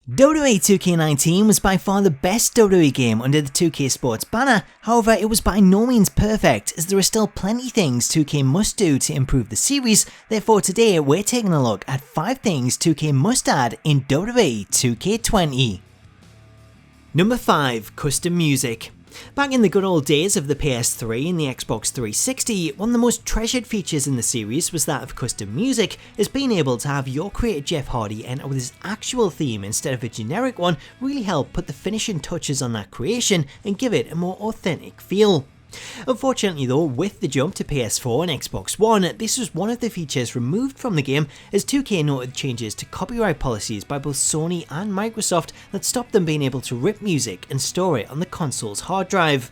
WWE 2K19 was by far the best WWE game under the 2K Sports banner. However, it was by no means perfect, as there are still plenty things 2K must do to improve the series. Therefore today we're taking a look at 5 things 2K must add in WWE 2K20. Number 5. Custom Music. Back in the good old days of the PS3 and the Xbox 360, one of the most treasured features in the series was that of custom music, as being able to have your creator Jeff Hardy enter with his actual theme instead of a generic one really helped put the finishing touches on that creation and give it a more authentic feel. Unfortunately though, with the jump to PS4 and Xbox One, this was one of the features removed from the game, as 2K noted changes to copyright policies by both Sony and Microsoft that stopped them being able to rip music and store it on the console's hard drive.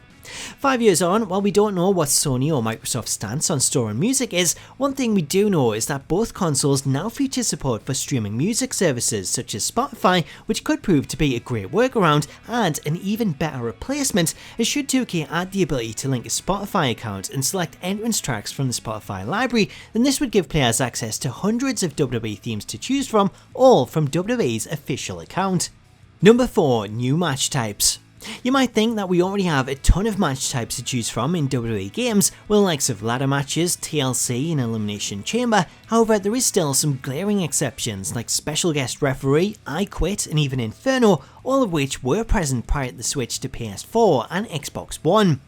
5 years on, while we don't know what Sony or Microsoft's stance on storing music is, one thing we do know is that both consoles now feature support for streaming music services such as Spotify, which could prove to be a great workaround and an even better replacement, as should 2K add the ability to link a Spotify account and select entrance tracks from the Spotify library, then this would give players access to hundreds of WWE themes to choose from, all from WWE's official account. Number 4. New match types. You might think that we already have a ton of match types to choose from in WWE games, with the likes of ladder matches, TLC and Elimination Chamber. However, there is still some glaring exceptions like Special Guest Referee, I Quit and even Inferno, all of which were present prior to the switch to PS4 and Xbox One.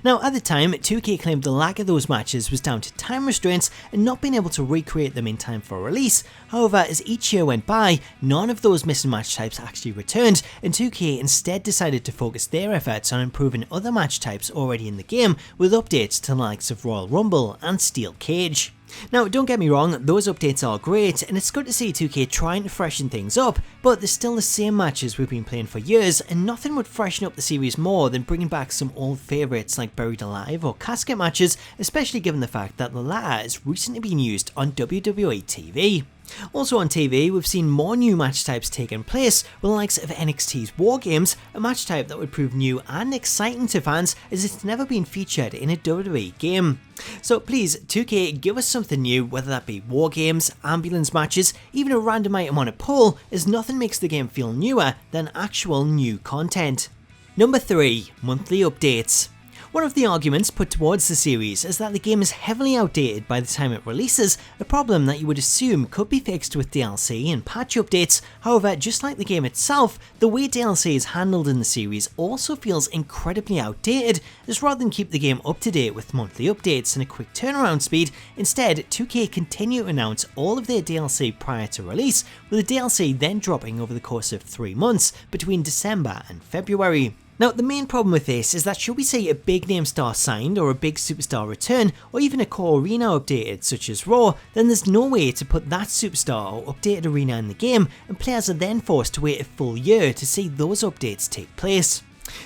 Now at the time, 2K claimed the lack of those matches was down to time restraints and not being able to recreate them in time for release. However, as each year went by, none of those missing match types actually returned, and 2K instead decided to focus their efforts on improving other match types already in the game with updates to the likes of Royal Rumble and Steel Cage. Now don't get me wrong, those updates are great and it's good to see 2K trying to freshen things up, but they're still the same matches we've been playing for years, and nothing would freshen up the series more than bringing back some old favourites like Buried Alive or Casket matches, especially given the fact that the latter has recently been used on WWE TV. Also on TV, we've seen more new match types taking place, with the likes of NXT's War Games, a match type that would prove new and exciting to fans as it's never been featured in a WWE game. So please, 2K, give us something new, whether that be War Games, ambulance matches, even a random item on a pole, as nothing makes the game feel newer than actual new content. Number 3. Monthly updates. One of the arguments put towards the series is that the game is heavily outdated by the time it releases, a problem that you would assume could be fixed with DLC and patch updates. However, just like the game itself, the way DLC is handled in the series also feels incredibly outdated, as rather than keep the game up to date with monthly updates and a quick turnaround speed, instead 2K continue to announce all of their DLC prior to release, with the DLC then dropping over the course of 3 months between December and February. Now the main problem with this is that should we see a big name star signed or a big superstar return or even a core arena updated such as Raw, then there's no way to put that superstar or updated arena in the game, and players are then forced to wait a full year to see those updates take place.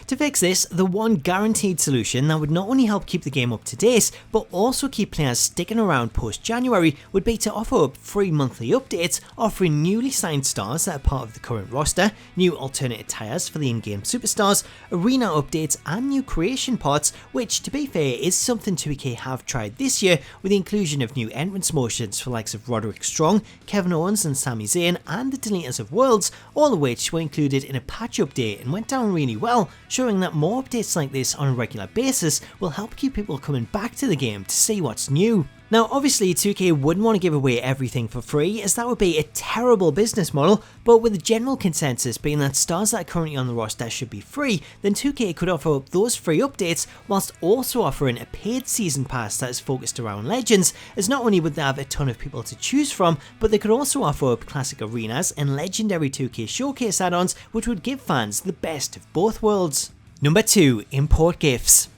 To fix this, the one guaranteed solution that would not only help keep the game up to date, but also keep players sticking around post-January would be to offer up free monthly updates, offering newly signed stars that are part of the current roster, new alternate attires for the in-game superstars, arena updates and new creation pods, which to be fair is something 2K have tried this year with the inclusion of new entrance motions for the likes of Roderick Strong, Kevin Owens and Sami Zayn and the Deleters of Worlds, all of which were included in a patch update and went down really well, showing that more updates like this on a regular basis will help keep people coming back to the game to see what's new. Now obviously 2K wouldn't want to give away everything for free, as that would be a terrible business model, but with the general consensus being that stars that are currently on the roster should be free, then 2K could offer up those free updates whilst also offering a paid season pass that is focused around legends, as not only would they have a ton of people to choose from, but they could also offer up classic arenas and legendary 2K showcase add-ons, which would give fans the best of both worlds. Number 2. Import GIFs.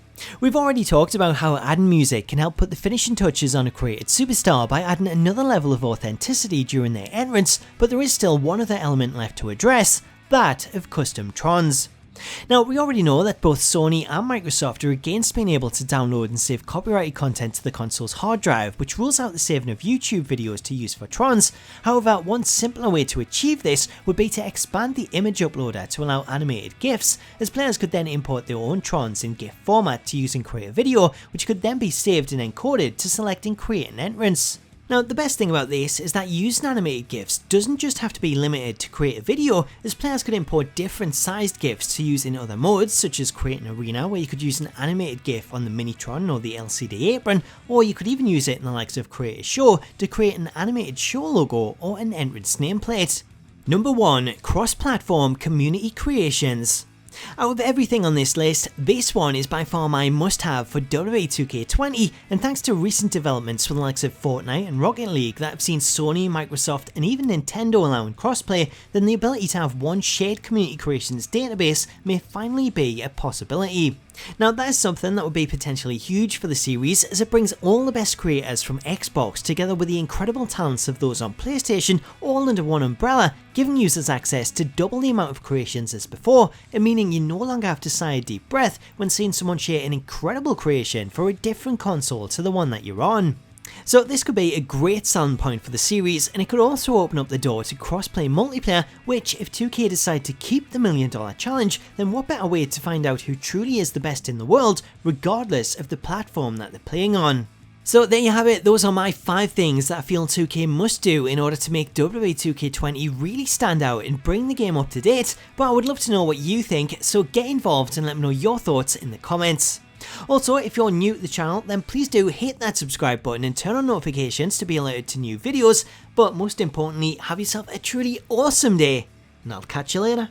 We've already talked about how adding music can help put the finishing touches on a created superstar by adding another level of authenticity during their entrance, but there is still one other element left to address, that of Custom Trons. Now we already know that both Sony and Microsoft are against being able to download and save copyrighted content to the console's hard drive, which rules out the saving of YouTube videos to use for Trons. However, one simpler way to achieve this would be to expand the image uploader to allow animated GIFs, as players could then import their own Trons in GIF format to use and create a video, which could then be saved and encoded to select and create an entrance. Now, the best thing about this is that using animated GIFs doesn't just have to be limited to create a video, as players could import different sized GIFs to use in other modes, such as create an arena where you could use an animated GIF on the Minitron or the LCD apron, or you could even use it in the likes of Create a Show to create an animated show logo or an entrance nameplate. Number 1. Cross-platform community creations. Out of everything on this list, this one is by far my must-have for WWE 2K20, and thanks to recent developments for the likes of Fortnite and Rocket League that have seen Sony, Microsoft and even Nintendo allowing crossplay, then the ability to have one shared community creations database may finally be a possibility. Now that is something that would be potentially huge for the series, as it brings all the best creators from Xbox together with the incredible talents of those on PlayStation all under one umbrella, giving users access to double the amount of creations as before, and meaning you no longer have to sigh a deep breath when seeing someone share an incredible creation for a different console to the one that you're on. So this could be a great selling point for the series, and it could also open up the door to cross-play multiplayer, which if 2K decide to keep the $1 million challenge, then what better way to find out who truly is the best in the world, regardless of the platform that they're playing on. So there you have it, those are my 5 things that I feel 2K must do in order to make WWE 2K20 really stand out and bring the game up to date, but I would love to know what you think, so get involved and let me know your thoughts in the comments. Also, if you're new to the channel, then please do hit that subscribe button and turn on notifications to be alerted to new videos, but most importantly, have yourself a truly awesome day, and I'll catch you later.